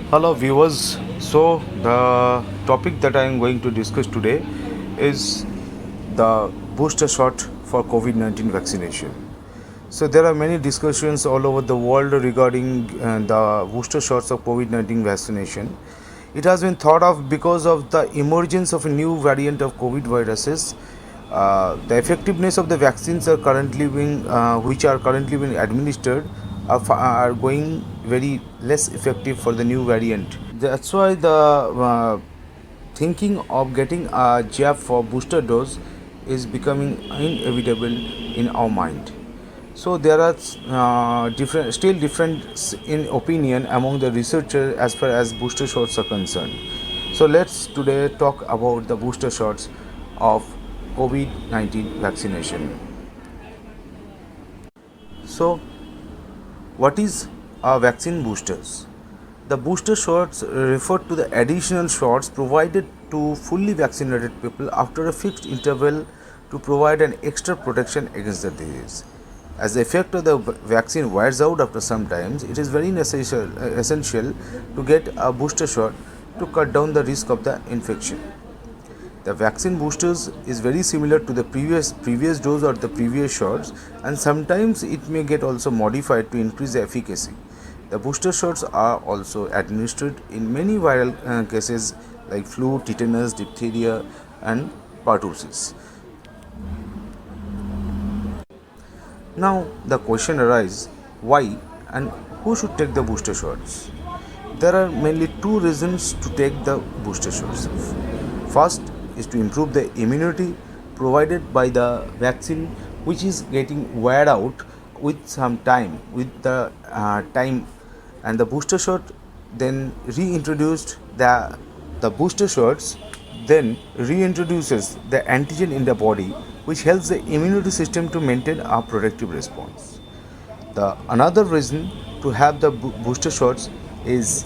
Hello viewers. So the topic that I am going to discuss today is the booster shot for COVID-19 vaccination. So there are many discussions all over the world regarding the booster shots of COVID-19 vaccination. It has been thought of because of the emergence of a new variant of COVID viruses. The effectiveness of the vaccines are currently being, which are currently being administered, are going very less effective for the new variant. That's why the thinking of getting a jab for booster dose is becoming inevitable in our mind. So there are still different in opinion among the researchers as far as booster shots are concerned. So let's today talk about the booster shots of COVID-19 vaccination. So what is a vaccine boosters? The booster shots refer to the additional shots provided to fully vaccinated people after a fixed interval to provide an extra protection against the disease. As the effect of the vaccine wears out after some time, it is very essential to get a booster shot to cut down the risk of the infection. The vaccine boosters is very similar to the previous dose or the previous shots, and sometimes it may get also modified to increase the efficacy. The booster shots are also administered in many viral cases like flu, tetanus, diphtheria, and pertussis. Now the question arises, why and who should take the booster shots? There are mainly two reasons to take the booster shots. First is to improve the immunity provided by the vaccine, which is getting wear out with some time, with the time, and the booster shot then reintroduced the booster shots then reintroduces the antigen in the body, which helps the immunity system to maintain a protective response. The another reason to have the booster shots is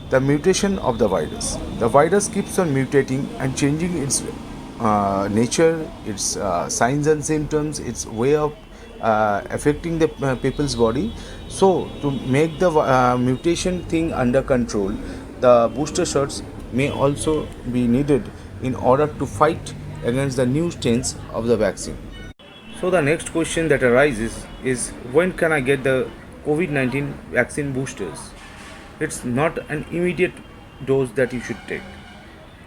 the mutation of the virus. The virus keeps on mutating and changing its nature, its signs and symptoms, its way of affecting the people's body. So to make the mutation thing under control, the booster shots may also be needed in order to fight against the new strains of the vaccine. So the next question that arises is, when can I get the COVID-19 vaccine boosters? It's not an immediate dose that you should take.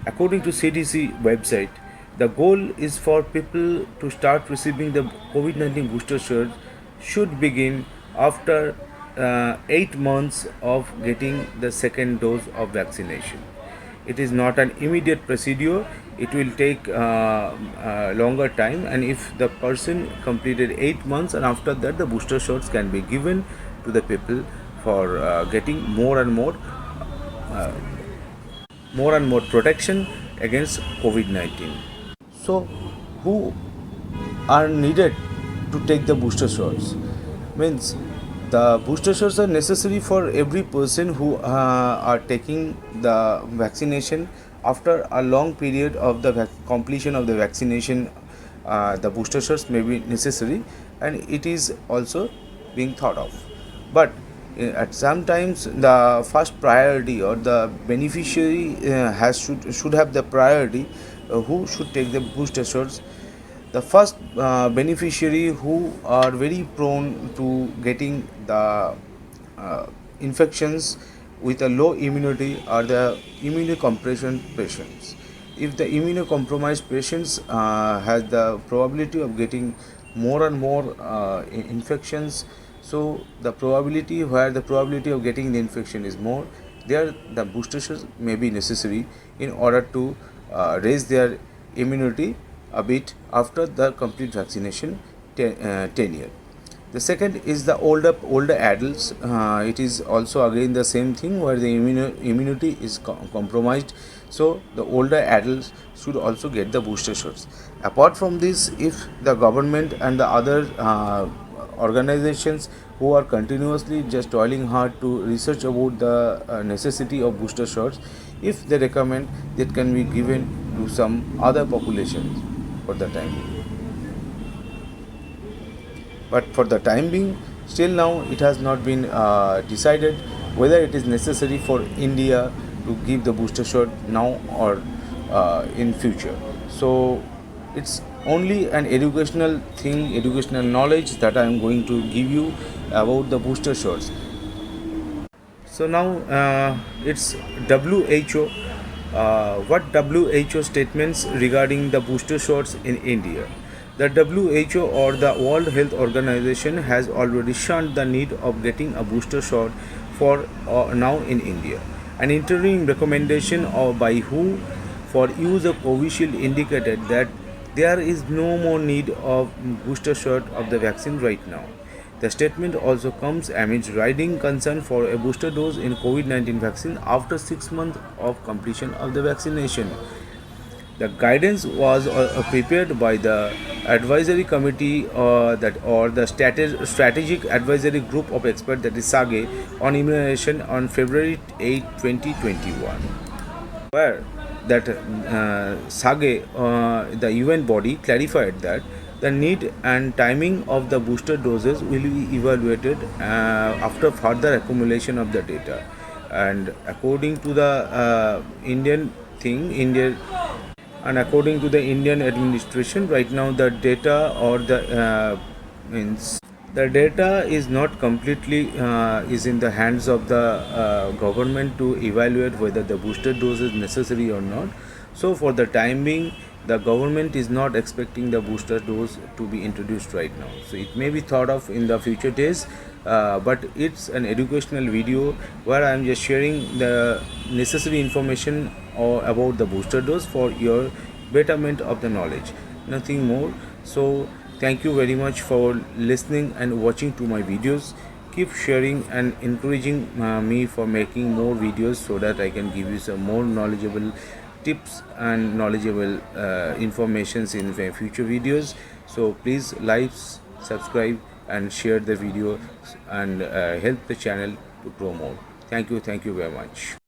According to CDC website, the goal is for people to start receiving the COVID-19 booster shots should begin after 8 months of getting the second dose of vaccination. It is not an immediate procedure. It will take longer time, and if the person completed 8 months, and after that the booster shots can be given to the people for getting more and more protection against COVID-19. So who are needed to take the booster shots? Means the booster shots are necessary for every person who are taking the vaccination after a long period of the completion of the vaccination. The booster shots may be necessary, and it is also being thought of. But at some times the first priority or the beneficiary should have the priority who should take the booster shots. The first beneficiary who are very prone to getting the infections with a low immunity are the immunocompression patients. If the immunocompromised patients has the probability of getting more and more infections, so the probability where the probability of getting the infection is more, there the booster shots may be necessary in order to raise their immunity a bit after the complete vaccination tenure. The second is the older adults. It is also again the same thing where the immunity is compromised. So the older adults should also get the booster shots. Apart from this, if the government and the other organizations who are continuously just toiling hard to research about the necessity of booster shots, if they recommend, that can be given to some other populations for the time being. But for the time being, still now it has not been decided whether it is necessary for India to give the booster shot now or in future. So it's only an educational thing, educational knowledge that I am going to give you about the booster shots. So now it's WHO. What WHO statements regarding the booster shots in India? The WHO or the World Health Organization has already shunned the need of getting a booster shot for now in India. An interim recommendation by WHO for use of Covishield indicated that there is no more need of booster shot of the vaccine right now. The statement also comes amid rising concern for a booster dose in COVID-19 vaccine after 6 months of completion of the vaccination. The guidance was prepared by the advisory committee the strategic advisory group of experts, that is SAGE, on immunization on February 8, 2021. Where that SAGE, the UN body, clarified that the need and timing of the booster doses will be evaluated after further accumulation of the data. And according to the according to the Indian administration, right now the data or means the data is not completely is in the hands of the government to evaluate whether the booster dose is necessary or not. So for the time being, the government is not expecting the booster dose to be introduced right now. So it may be thought of in the future days, but it's an educational video where I am just sharing the necessary information about the booster dose for your betterment of the knowledge, nothing more. So thank you very much for listening and watching to my videos. Keep sharing and encouraging me for making more videos so that I can give you some more knowledgeable tips and knowledgeable informations in future videos. So please like, subscribe and share the video and help the channel to grow more. Thank you very much.